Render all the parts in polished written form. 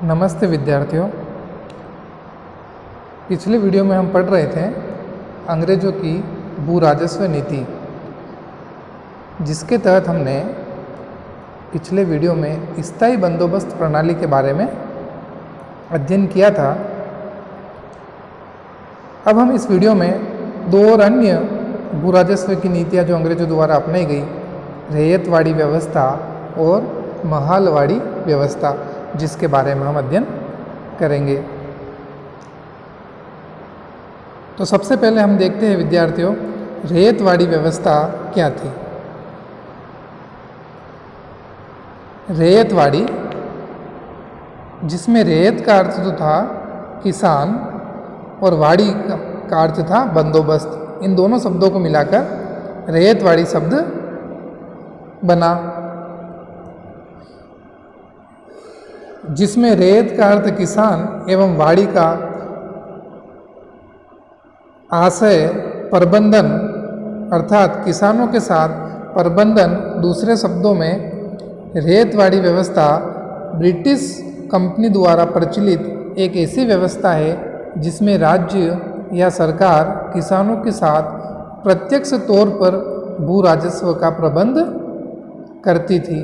नमस्ते विद्यार्थियों। पिछले वीडियो में हम पढ़ रहे थे अंग्रेज़ों की भू राजस्व नीति, जिसके तहत हमने पिछले वीडियो में स्थायी बंदोबस्त प्रणाली के बारे में अध्ययन किया था। अब हम इस वीडियो में दो और अन्य भू राजस्व की नीतियाँ जो अंग्रेज़ों द्वारा अपनाई गई, रैयतवाड़ी व्यवस्था और महालवाड़ी व्यवस्था, जिसके बारे में हम अध्ययन करेंगे। तो सबसे पहले हम देखते हैं विद्यार्थियों, रैयतवाड़ी व्यवस्था क्या थी। रैयतवाड़ी, जिसमें रैयत का अर्थ तो था किसान और वाड़ी का अर्थ था बंदोबस्त, इन दोनों शब्दों को मिलाकर रैयतवाड़ी शब्द बना, जिसमें रैयत का अर्थ किसान एवं वाड़ी का आशय प्रबंधन अर्थात किसानों के साथ प्रबंधन। दूसरे शब्दों में रैयतवाड़ी व्यवस्था ब्रिटिश कंपनी द्वारा प्रचलित एक ऐसी व्यवस्था है जिसमें राज्य या सरकार किसानों के साथ प्रत्यक्ष तौर पर भू राजस्व का प्रबंध करती थी।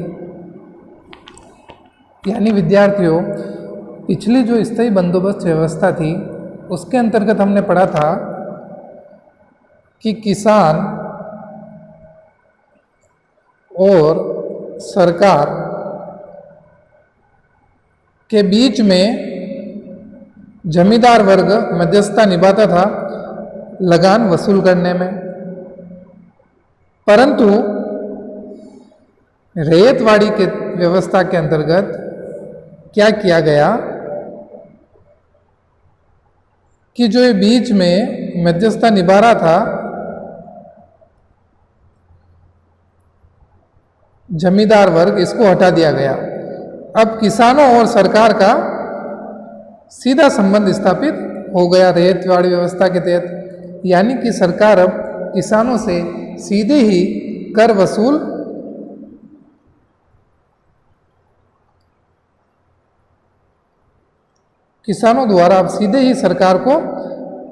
यानी विद्यार्थियों, पिछली जो स्थायी बंदोबस्त व्यवस्था थी उसके अंतर्गत हमने पढ़ा था कि किसान और सरकार के बीच में जमींदार वर्ग मध्यस्थता निभाता था लगान वसूल करने में, परंतु रैयतवाड़ी के व्यवस्था के अंतर्गत क्या किया गया कि जो ये बीच में मध्यस्थता निभा रहा था जमींदार वर्ग, इसको हटा दिया गया। अब किसानों और सरकार का सीधा संबंध स्थापित हो गया रैयतवाड़ी व्यवस्था के तहत। यानी कि सरकार अब किसानों से सीधे ही कर वसूल किसानों द्वारा अब सीधे ही सरकार को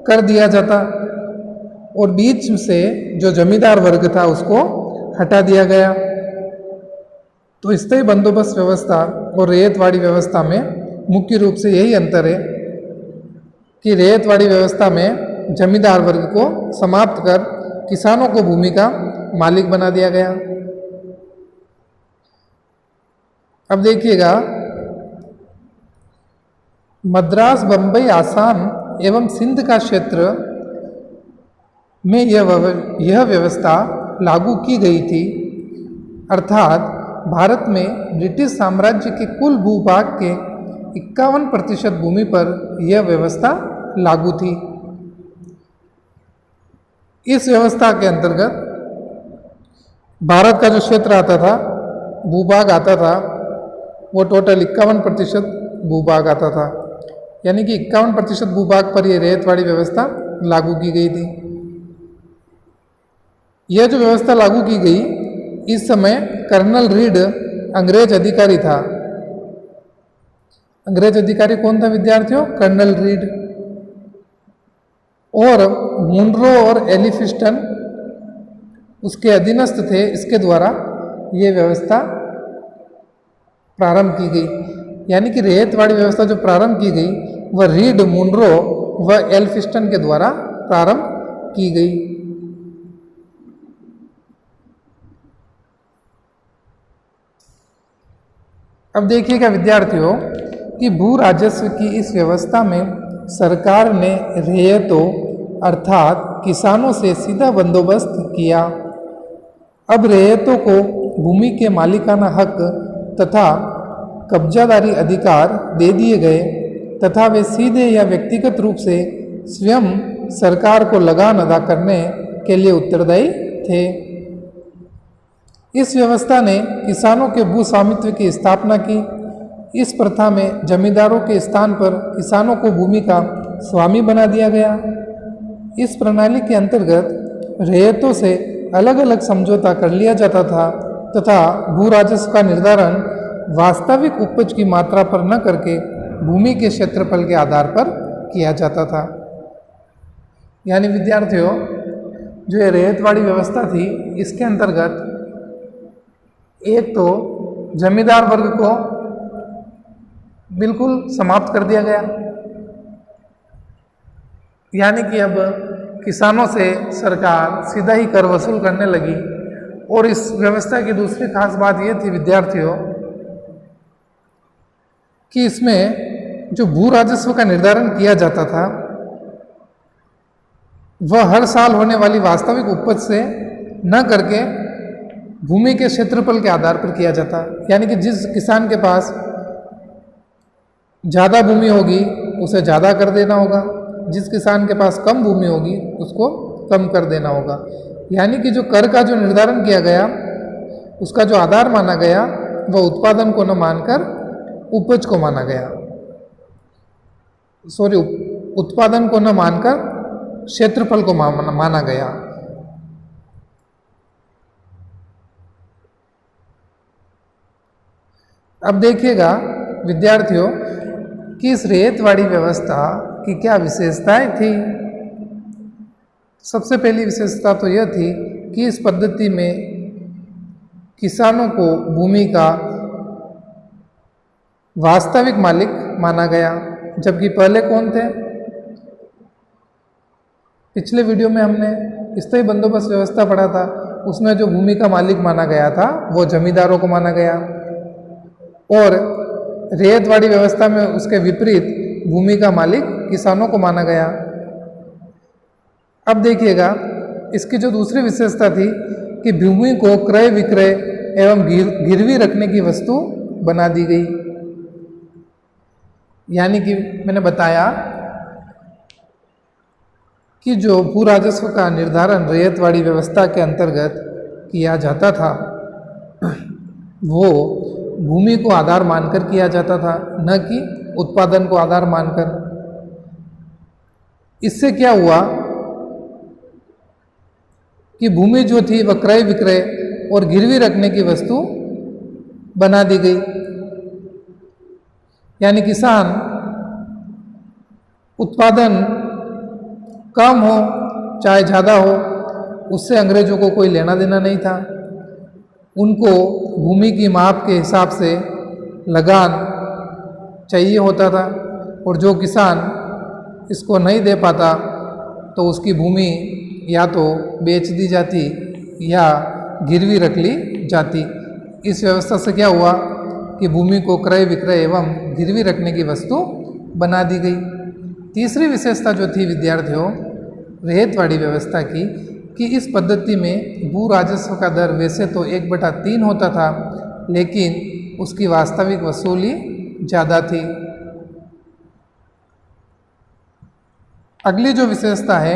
कर दिया जाता और बीच से जो जमींदार वर्ग था उसको हटा दिया गया। तो स्थायी बंदोबस्त व्यवस्था और रैयतवाड़ी व्यवस्था में मुख्य रूप से यही अंतर है कि रैयतवाड़ी व्यवस्था में जमींदार वर्ग को समाप्त कर किसानों को भूमि का मालिक बना दिया गया। अब देखिएगा, मद्रास, बंबई, आसाम एवं सिंध का क्षेत्र में यह व्यवस्था लागू की गई थी। अर्थात भारत में ब्रिटिश साम्राज्य के कुल भूभाग के 51% भूमि पर यह व्यवस्था लागू थी। इस व्यवस्था के अंतर्गत भारत का जो क्षेत्र आता था, भूभाग आता था, वो टोटल 51% भूभाग आता था। यानी कि 51% भूभाग पर यह रैयतवाड़ी व्यवस्था लागू की गई थी। यह जो व्यवस्था लागू की गई, इस समय कर्नल रीड अंग्रेज अधिकारी था। अंग्रेज अधिकारी कौन था विद्यार्थियों? Colonel Read. और मुनरो और एलिफिस्टन उसके अधीनस्थ थे। इसके द्वारा ये व्यवस्था प्रारंभ की गई। यानी कि रैयतवाड़ी व्यवस्था जो प्रारंभ की गई वह रीड, मुनरो व एलिफिस्टन के द्वारा प्रारंभ की गई। अब देखिएगा विद्यार्थियों कि भू राजस्व की इस व्यवस्था में सरकार ने रैयतों अर्थात किसानों से सीधा बंदोबस्त किया। अब रैयतों को भूमि के मालिकाना हक तथा कब्जादारी अधिकार दे दिए गए तथा वे सीधे या व्यक्तिगत रूप से स्वयं सरकार को लगान अदा करने के लिए उत्तरदायी थे। इस व्यवस्था ने किसानों के भू स्वामित्व की स्थापना की। इस प्रथा में जमींदारों के स्थान पर किसानों को भूमि का स्वामी बना दिया गया। इस प्रणाली के अंतर्गत रैयतों से अलग अलग समझौता कर लिया जाता था तथा भू राजस्व का निर्धारण वास्तविक उपज की मात्रा पर न करके भूमि के क्षेत्रफल के आधार पर किया जाता था। यानी विद्यार्थियों, जो ये रेतवाड़ी व्यवस्था थी, इसके अंतर्गत एक तो जमींदार वर्ग को बिल्कुल समाप्त कर दिया गया, यानी कि अब किसानों से सरकार सीधा ही कर वसूल करने लगी। और इस व्यवस्था की दूसरी खास बात ये थी विद्यार्थियों कि इसमें जो भू राजस्व का निर्धारण किया जाता था वह हर साल होने वाली वास्तविक उपज से न करके भूमि के क्षेत्रफल के आधार पर किया जाता। यानी कि जिस किसान के पास ज़्यादा भूमि होगी उसे ज़्यादा कर देना होगा, जिस किसान के पास कम भूमि होगी उसको कम कर देना होगा। यानी कि जो कर का जो निर्धारण किया गया उसका जो आधार माना गया वह उत्पादन को न मानकर उपज को माना गया, उत्पादन को न मानकर क्षेत्रफल को माना गया। अब देखिएगा विद्यार्थियों कि इस रेतवाड़ी व्यवस्था की क्या विशेषताएं थी। सबसे पहली विशेषता तो यह थी कि इस पद्धति में किसानों को भूमि का वास्तविक मालिक माना गया, जबकि पहले कौन थे? पिछले वीडियो में हमने स्थायी बंदोबस्त व्यवस्था पढ़ा था, उसमें जो भूमि का मालिक माना गया था वो जमींदारों को माना गया, और रेतवाड़ी व्यवस्था में उसके विपरीत भूमि का मालिक किसानों को माना गया। अब देखिएगा इसकी जो दूसरी विशेषता थी कि भूमि को क्रय विक्रय एवं गिरवी रखने की वस्तु बना दी गई। यानी कि मैंने बताया कि जो भू राजस्व का निर्धारण रेतवाड़ी व्यवस्था के अंतर्गत किया जाता था वो भूमि को आधार मानकर किया जाता था, न कि उत्पादन को आधार मानकर। इससे क्या हुआ कि भूमि जो थी वह क्रय विक्रय और गिरवी रखने की वस्तु बना दी गई। यानी किसान उत्पादन कम हो चाहे ज़्यादा हो उससे अंग्रेजों को कोई लेना देना नहीं था। उनको भूमि की माप के हिसाब से लगान चाहिए होता था, और जो किसान इसको नहीं दे पाता तो उसकी भूमि या तो बेच दी जाती या गिरवी रख ली जाती। इस व्यवस्था से क्या हुआ कि भूमि को क्रय विक्रय एवं गिरवी रखने की वस्तु बना दी गई। तीसरी विशेषता जो थी विद्यार्थियों रेतवाड़ी व्यवस्था की कि इस पद्धति में भू राजस्व का दर वैसे तो 1/3 होता था, लेकिन उसकी वास्तविक वसूली ज़्यादा थी। अगली जो विशेषता है,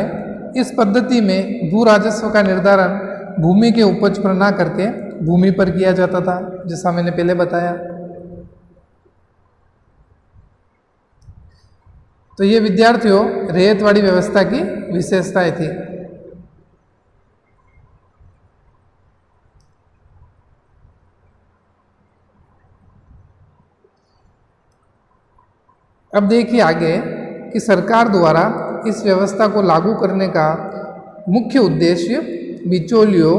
इस पद्धति में भू राजस्व का निर्धारण भूमि के उपज पर ना करके भूमि पर किया जाता था, जैसा मैंने पहले बताया। तो ये विद्यार्थियों रेतवाड़ी व्यवस्था की विशेषताएं थी। अब देखिए आगे कि सरकार द्वारा इस व्यवस्था को लागू करने का मुख्य उद्देश्य बिचौलियों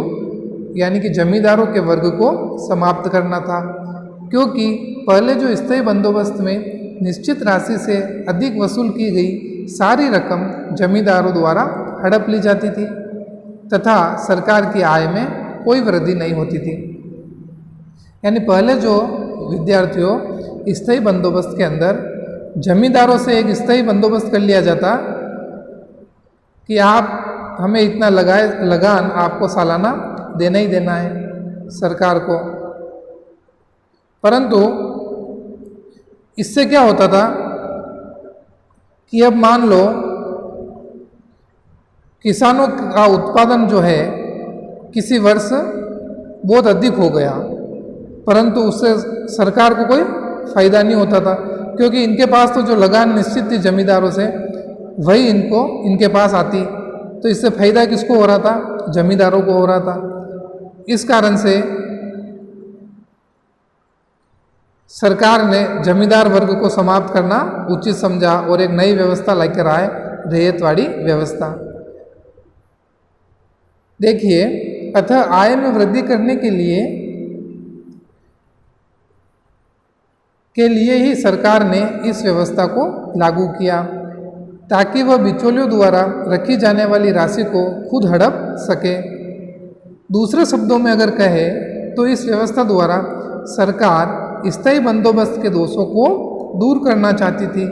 यानी कि जमींदारों के वर्ग को समाप्त करना था, क्योंकि पहले जो स्थायी बंदोबस्त में निश्चित राशि से अधिक वसूल की गई सारी रकम जमींदारों द्वारा हड़प ली जाती थी तथा सरकार की आय में कोई वृद्धि नहीं होती थी। यानी पहले जो विद्यार्थियों स्थायी बंदोबस्त के अंदर जमींदारों से एक स्थायी बंदोबस्त कर लिया जाता कि आप हमें इतना लगान आपको सालाना देना ही देना है सरकार को। परंतु इससे क्या होता था कि अब मान लो किसानों का उत्पादन जो है किसी वर्ष बहुत अधिक हो गया, परंतु उससे सरकार को कोई फायदा नहीं होता था, क्योंकि इनके पास तो जो लगान निश्चित थी जमींदारों से वही इनके पास आती, तो इससे फायदा किसको हो रहा था? जमींदारों को हो रहा था। इस कारण से सरकार ने जमींदार वर्ग को समाप्त करना उचित समझा और एक नई व्यवस्था लेकर आए, रैयतवाड़ी व्यवस्था। देखिए, अतः आय में वृद्धि करने के लिए ही सरकार ने इस व्यवस्था को लागू किया, ताकि वह बिचौलियों द्वारा रखी जाने वाली राशि को खुद हड़प सके। दूसरे शब्दों में अगर कहे तो इस व्यवस्था द्वारा सरकार स्थायी बंदोबस्त के दोषों को दूर करना चाहती थी।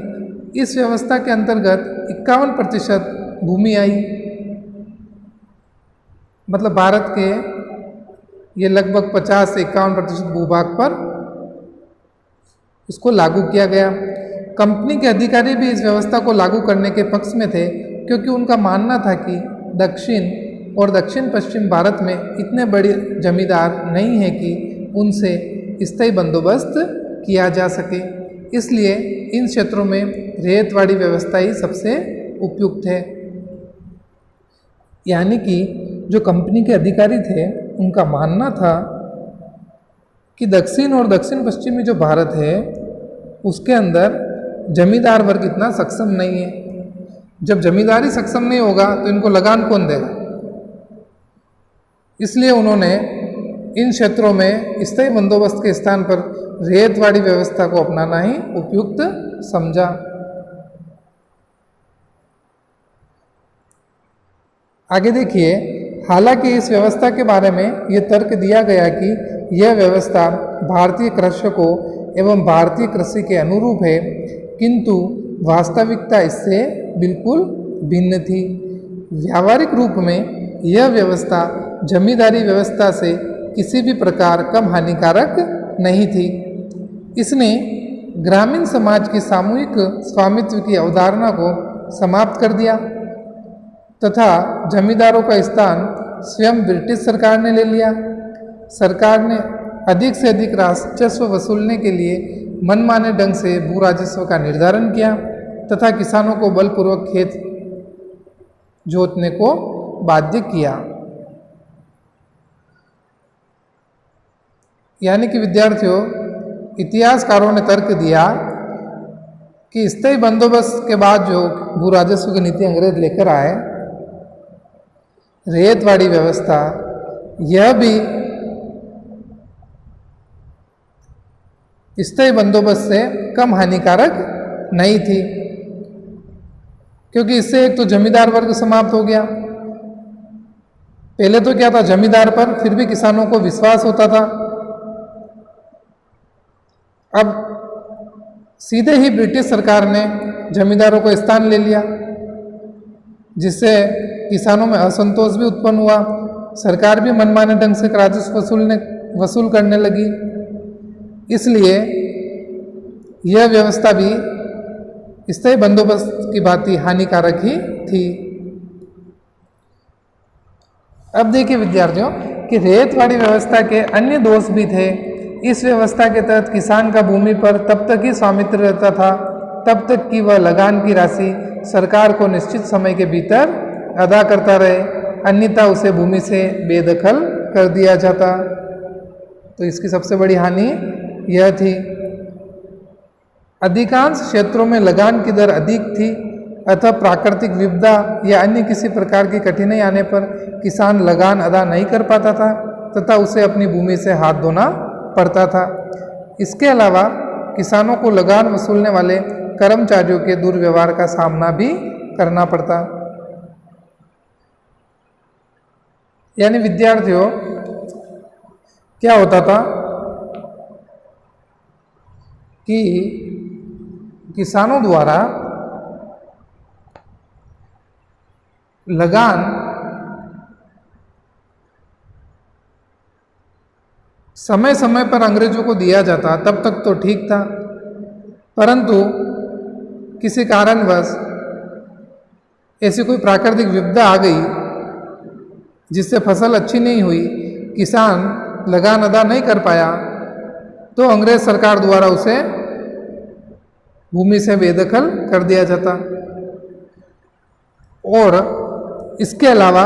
इस व्यवस्था के अंतर्गत 51% भूमि आई, मतलब भारत के ये लगभग 50 से 51% भूभाग पर इसको लागू किया गया। कंपनी के अधिकारी भी इस व्यवस्था को लागू करने के पक्ष में थे, क्योंकि उनका मानना था कि दक्षिण पश्चिम भारत में इतने बड़े जमींदार नहीं हैं कि उनसे स्थायी बंदोबस्त किया जा सके। इसलिए इन क्षेत्रों में रैयतवाड़ी व्यवस्था ही सबसे उपयुक्त है। यानी कि जो कंपनी के अधिकारी थे, उनका मानना था कि दक्षिण और दक्षिण पश्चिमी जो भारत है उसके अंदर जमींदार वर्ग इतना सक्षम नहीं है। जब जमींदारी सक्षम नहीं होगा तो इनको लगान कौन देगा? इसलिए उन्होंने इन क्षेत्रों में स्थायी बंदोबस्त के स्थान पर रैयतवाड़ी व्यवस्था को अपनाना ही उपयुक्त समझा। आगे देखिए, हालांकि इस व्यवस्था के बारे में ये तर्क दिया गया कि यह व्यवस्था भारतीय कृषकों एवं भारतीय कृषि के अनुरूप है, किंतु वास्तविकता इससे बिल्कुल भिन्न थी। व्यावहारिक रूप में यह व्यवस्था जमींदारी व्यवस्था से किसी भी प्रकार कम हानिकारक नहीं थी। इसने ग्रामीण समाज की सामूहिक स्वामित्व की अवधारणा को समाप्त कर दिया तथा जमींदारों का स्थान स्वयं ब्रिटिश सरकार ने ले लिया। सरकार ने अधिक से अधिक राजस्व वसूलने के लिए मनमाने ढंग से भू राजस्व का निर्धारण किया तथा किसानों को बलपूर्वक खेत जोतने को बाध्य किया। यानी कि विद्यार्थियों, इतिहासकारों ने तर्क दिया कि स्थायी बंदोबस्त के बाद जो भू राजस्व की नीति अंग्रेज लेकर आए, रैयतवाड़ी व्यवस्था, यह भी स्थायी बंदोबस्त से कम हानिकारक नहीं थी, क्योंकि इससे एक तो जमींदार वर्ग समाप्त हो गया। पहले तो क्या था, जमींदार पर फिर भी किसानों को विश्वास होता था। अब सीधे ही ब्रिटिश सरकार ने जमींदारों को स्थान ले लिया, जिससे किसानों में असंतोष भी उत्पन्न हुआ। सरकार भी मनमाने ढंग से राजस्व वसूल करने लगी। इसलिए यह व्यवस्था भी स्थायी बंदोबस्त की भांति हानिकारक ही थी। अब देखिए विद्यार्थियों कि रैयतवाड़ी व्यवस्था के अन्य दोष भी थे। इस व्यवस्था के तहत किसान का भूमि पर तब तक ही स्वामित्व रहता था तब तक कि वह लगान की राशि सरकार को निश्चित समय के भीतर अदा करता रहे, अन्यथा उसे भूमि से बेदखल कर दिया जाता। तो इसकी सबसे बड़ी हानि यह थी। अधिकांश क्षेत्रों में लगान की दर अधिक थी, अतः प्राकृतिक विपदा या अन्य किसी प्रकार की कठिनाई आने पर किसान लगान अदा नहीं कर पाता था तथा उसे अपनी भूमि से हाथ धोना पड़ता था। इसके अलावा किसानों को लगान वसूलने वाले कर्मचारियों के दुर्व्यवहार का सामना भी करना पड़ता। यानी विद्यार्थियों, क्या होता था कि किसानों द्वारा लगान समय समय पर अंग्रेजों को दिया जाता, तब तक तो ठीक था, परंतु किसी कारणवश ऐसी कोई प्राकृतिक विपदा आ गई जिससे फसल अच्छी नहीं हुई, किसान लगान अदा नहीं कर पाया, तो अंग्रेज सरकार द्वारा उसे भूमि से बेदखल कर दिया जाता। और इसके अलावा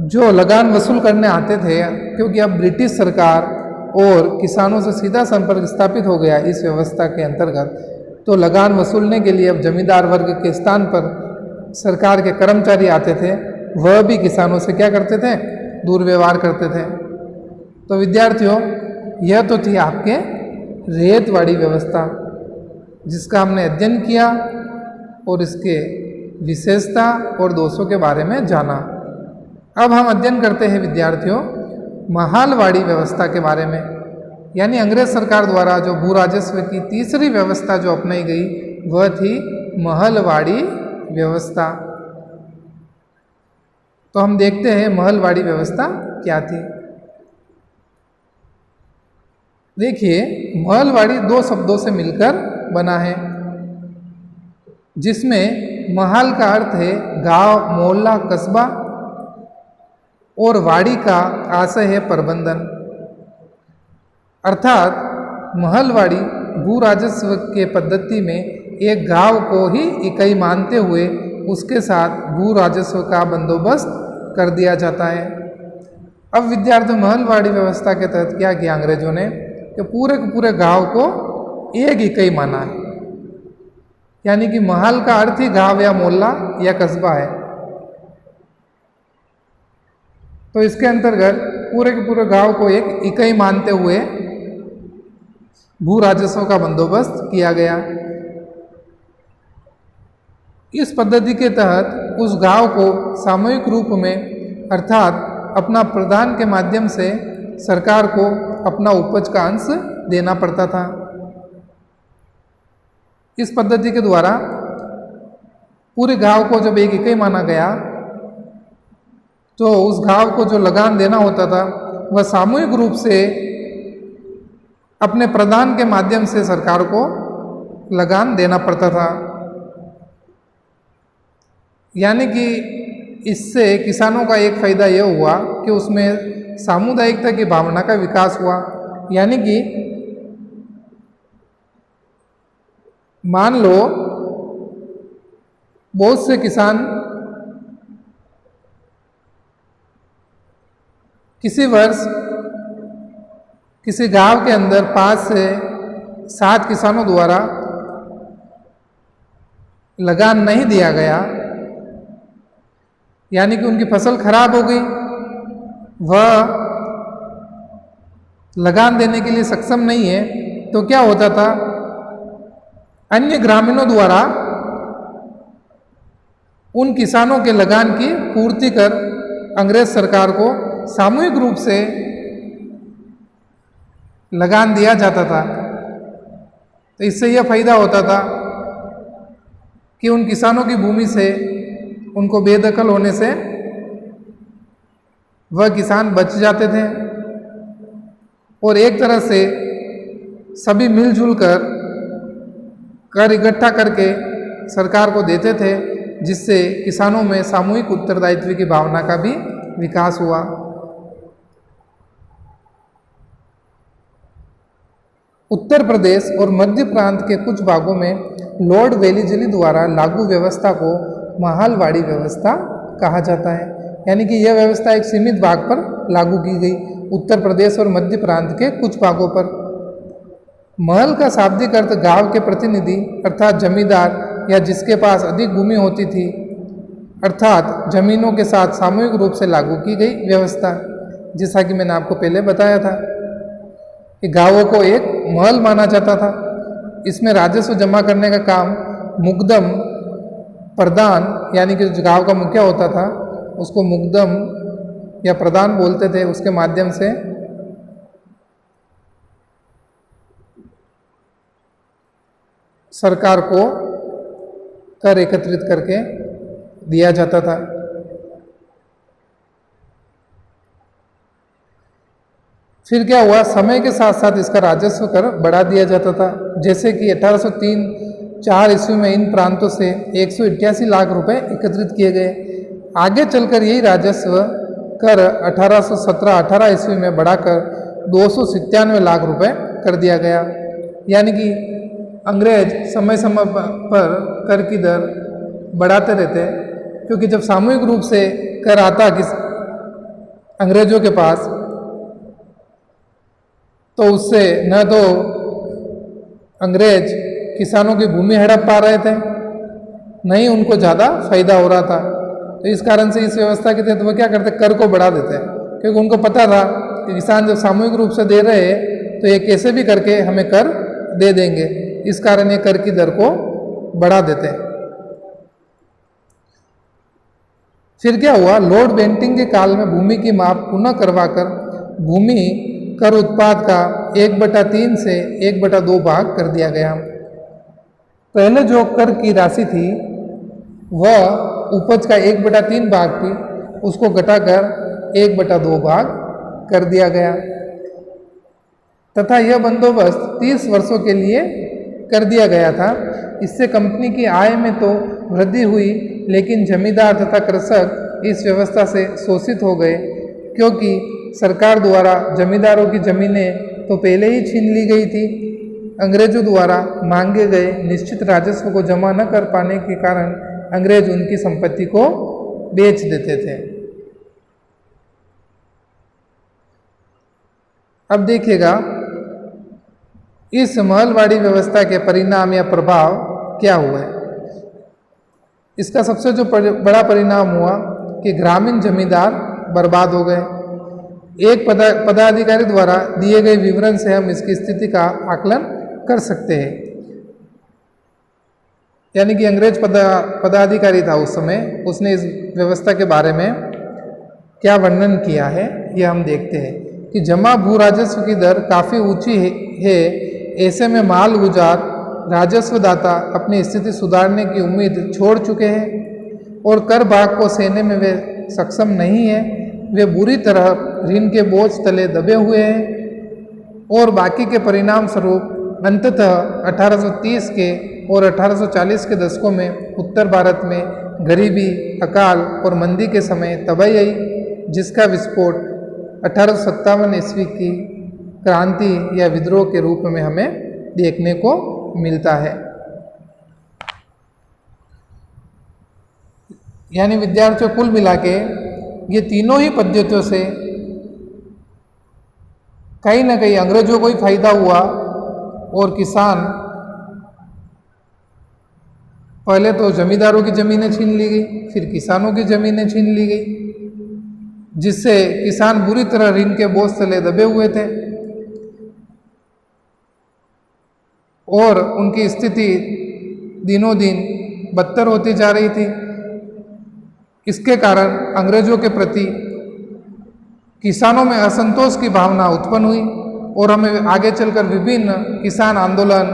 जो लगान वसूल करने आते थे, क्योंकि अब ब्रिटिश सरकार और किसानों से सीधा संपर्क स्थापित हो गया इस व्यवस्था के अंतर्गत, तो लगान वसूलने के लिए अब जमींदार वर्ग के स्थान पर सरकार के कर्मचारी आते थे, वह भी किसानों से क्या करते थे, दुर्व्यवहार करते थे। तो विद्यार्थियों, यह तो थी आपके रेतवाड़ी व्यवस्था, जिसका हमने अध्ययन किया और इसके विशेषता और दोषों के बारे में जाना। अब हम अध्ययन करते हैं विद्यार्थियों महालवाड़ी व्यवस्था के बारे में, यानी अंग्रेज सरकार द्वारा जो भू राजस्व की तीसरी व्यवस्था जो अपनाई गई वह थी महलवाड़ी व्यवस्था। तो हम देखते हैं महलवाड़ी व्यवस्था क्या थी। देखिए, महलवाड़ी दो शब्दों से मिलकर बना है, जिसमें महल का अर्थ है गांव, मोहल्ला, कस्बा और वाड़ी का आशय है प्रबंधन। अर्थात महलवाड़ी भू राजस्व के पद्धति में एक गांव को ही इकाई मानते हुए उसके साथ भू राजस्व का बंदोबस्त कर दिया जाता है। अब विद्यार्थी महलवाड़ी व्यवस्था के तहत क्या किया अंग्रेजों ने कि पूरे के पूरे गांव को एक इकाई माना है, यानी कि महल का अर्थ ही गांव या मोहल्ला या कस्बा है। तो इसके अंतर्गत पूरे के पूरे गांव को एक इकाई मानते हुए भू राजस्व का बंदोबस्त किया गया। इस पद्धति के तहत उस गांव को सामूहिक रूप में अर्थात अपना प्रधान के माध्यम से सरकार को अपना उपज का अंश देना पड़ता था। इस पद्धति के द्वारा पूरे गांव को जब एक इकाई माना गया तो उस गांव को जो लगान देना होता था वह सामूहिक रूप से अपने प्रधान के माध्यम से सरकार को लगान देना पड़ता था। यानी कि इससे किसानों का एक फायदा यह हुआ कि उसमें सामुदायिकता की भावना का विकास हुआ। यानी कि मान लो बहुत से किसान किसी वर्ष किसी गांव के अंदर 5 से 7 किसानों द्वारा लगान नहीं दिया गया, यानी कि उनकी फसल खराब हो गई, वह लगान देने के लिए सक्षम नहीं है, तो क्या होता था, अन्य ग्रामीणों द्वारा उन किसानों के लगान की पूर्ति कर अंग्रेज सरकार को सामूहिक रूप से लगान दिया जाता था। तो इससे यह फायदा होता था कि उन किसानों की भूमि से उनको बेदखल होने से वह किसान बच जाते थे और एक तरह से सभी मिलजुल कर इकट्ठा करके सरकार को देते थे, जिससे किसानों में सामूहिक उत्तरदायित्व की भावना का भी विकास हुआ। उत्तर प्रदेश और मध्य प्रांत के कुछ भागों में लॉर्ड वेलीजली द्वारा लागू व्यवस्था को महलवाड़ी व्यवस्था कहा जाता है। यानी कि यह व्यवस्था एक सीमित भाग पर लागू की गई, उत्तर प्रदेश और मध्य प्रांत के कुछ भागों पर। महल का शाब्दिक अर्थ गांव के प्रतिनिधि अर्थात जमींदार या जिसके पास अधिक भूमि होती थी, अर्थात जमीनों के साथ सामूहिक रूप से लागू की गई व्यवस्था। जैसा कि मैंने आपको पहले बताया था कि गांवों को एक महल माना जाता था। इसमें राजस्व जमा करने का काम मुकदम प्रधान, यानी कि जो गांव का मुखिया होता था उसको मुकदम या प्रधान बोलते थे, उसके माध्यम से सरकार को कर एकत्रित करके दिया जाता था। फिर क्या हुआ, समय के साथ साथ इसका राजस्व कर बढ़ा दिया जाता था। जैसे कि 1803-4 ईस्वी में इन प्रांतों से 188 लाख रुपए एकत्रित किए गए। आगे चलकर यही राजस्व कर 1817-18 ईस्वी में बढ़ाकर 297 लाख रुपए कर दिया गया। यानी कि अंग्रेज समय समय पर कर की दर बढ़ाते रहते, क्योंकि जब सामूहिक रूप से कर आता कि अंग्रेजों के पास, तो उससे न तो अंग्रेज किसानों की भूमि हड़प पा रहे थे, न ही उनको ज़्यादा फायदा हो रहा था। तो इस कारण से इस व्यवस्था के तहत वो क्या करते, कर को बढ़ा देते, क्योंकि उनको पता था कि किसान जब सामूहिक रूप से दे रहे हैं तो ये कैसे भी करके हमें कर दे देंगे, इस कारण ये कर की दर को बढ़ा देते हैं। फिर क्या हुआ, लॉर्ड बेंटिंग के काल में भूमि की माप पुनः करवाकर भूमि कर उत्पाद का 1/3 से 1/2 भाग कर दिया गया। पहले जो कर की राशि थी वह उपज का 1/3 भाग थी, उसको घटाकर 1/2 भाग कर दिया गया तथा यह बंदोबस्त 30 वर्षों के लिए कर दिया गया था। इससे कंपनी की आय में तो वृद्धि हुई, लेकिन जमींदार तथा कृषक इस व्यवस्था से शोषित हो गए, क्योंकि सरकार द्वारा जमींदारों की जमीनें तो पहले ही छीन ली गई थी। अंग्रेजों द्वारा मांगे गए निश्चित राजस्व को जमा न कर पाने के कारण अंग्रेज उनकी संपत्ति को बेच देते थे। अब देखिएगा इस महलवाड़ी व्यवस्था के परिणाम या प्रभाव क्या हुए। इसका सबसे जो बड़ा परिणाम हुआ कि ग्रामीण जमींदार बर्बाद हो गए। एक पदाधिकारी द्वारा दिए गए विवरण से हम इसकी स्थिति का आकलन कर सकते हैं। यानी कि अंग्रेज पदाधिकारी था उस समय, उसने इस व्यवस्था के बारे में क्या वर्णन किया है ये हम देखते हैं कि जमा भू राजस्व की दर काफ़ी ऊंची है। ऐसे में माल गुजार राजस्वदाता अपनी स्थिति सुधारने की उम्मीद छोड़ चुके हैं और कर भाग को सहने में वे सक्षम नहीं है। वे बुरी तरह ऋण के बोझ तले दबे हुए हैं और बाकी के परिणाम स्वरूप अंततः 1830 के और 1840 के दशकों में उत्तर भारत में गरीबी, अकाल और मंदी के समय तबाही आई, जिसका विस्फोट 1857 ईस्वी की क्रांति या विद्रोह के रूप में हमें देखने को मिलता है। यानी विद्यार्थियों कुल मिला के ये तीनों ही पद्धतियों से कहीं ना कहीं अंग्रेजों को ही फायदा हुआ और किसान, पहले तो जमींदारों की ज़मीनें छीन ली गई, फिर किसानों की ज़मीनें छीन ली गई, जिससे किसान बुरी तरह ऋण के बोझ तले दबे हुए थे और उनकी स्थिति दिनों दिन बदतर होती जा रही थी। इसके कारण अंग्रेजों के प्रति किसानों में असंतोष की भावना उत्पन्न हुई और हमें आगे चलकर विभिन्न किसान आंदोलन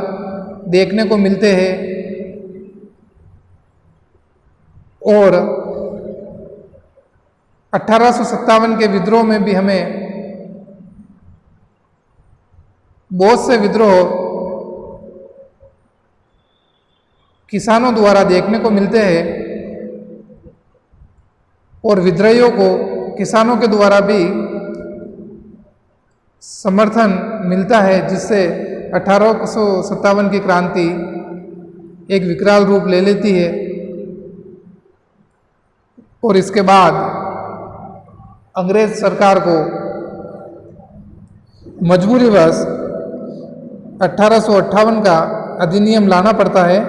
देखने को मिलते हैं और 1857 के विद्रोह में भी हमें बहुत से विद्रोह किसानों द्वारा देखने को मिलते हैं और विद्रोहियों को किसानों के द्वारा भी समर्थन मिलता है, जिससे 1857 की क्रांति एक विकराल रूप ले लेती है और इसके बाद अंग्रेज सरकार को मजबूरीवश 1858 का अधिनियम लाना पड़ता है,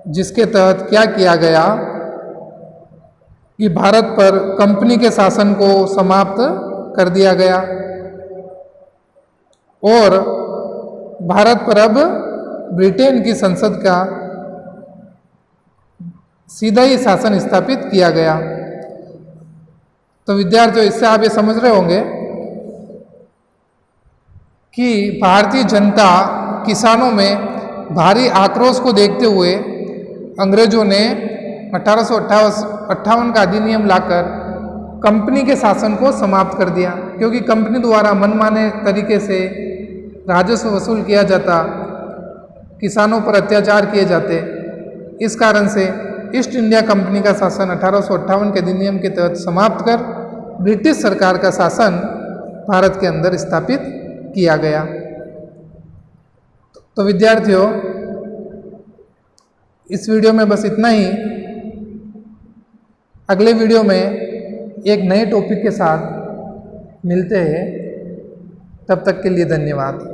जिसके तहत क्या किया गया कि भारत पर कंपनी के शासन को समाप्त कर दिया गया और भारत पर अब ब्रिटेन की संसद का सीधा ही शासन स्थापित किया गया। तो विद्यार्थियों, इससे आप ये समझ रहे होंगे कि भारतीय जनता किसानों में भारी आक्रोश को देखते हुए अंग्रेजों ने 1858 का अधिनियम लाकर कंपनी के शासन को समाप्त कर दिया, क्योंकि कंपनी द्वारा मनमाने तरीके से राजस्व वसूल किया जाता, किसानों पर अत्याचार किए जाते। इस कारण से ईस्ट इंडिया कंपनी का शासन 1858 के अधिनियम के तहत समाप्त कर ब्रिटिश सरकार का शासन भारत के अंदर स्थापित किया गया। तो विद्यार्थियों, इस वीडियो में बस इतना ही। अगले वीडियो में एक नए टॉपिक के साथ मिलते हैं। तब तक के लिए धन्यवाद।